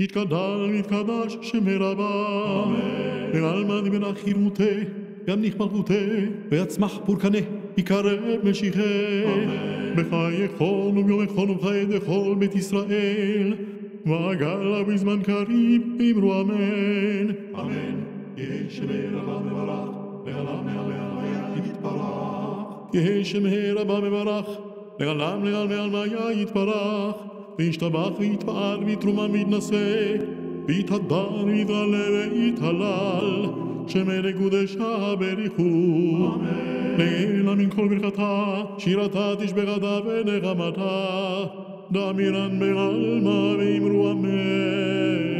יתגדל ויתקדש שמרבה, ועלמא דמלך חירותה, ימליך מלכותה, ויצמח פורקנה, יקרב משיחה. בחיי כל וביום כל ובחיי דכל בית ישראל, ועגלה בזמן קריב, אמרו אמן. אמן. יהי שמי רבה מברך, לעולם מעלמיה יתברך. יהי שמי רבה מברך, לעולם מעלמיה יתברך. וישתבח ויתפאר ויתרומם ויתנשא, ויתהדר ויתעלה ויתהלל, שמי לקודשה בריחו. לעילה מן כל ברכתה, שירתה תשבחתה ונחמתה, דמירן בעלמא ואמרו אמן.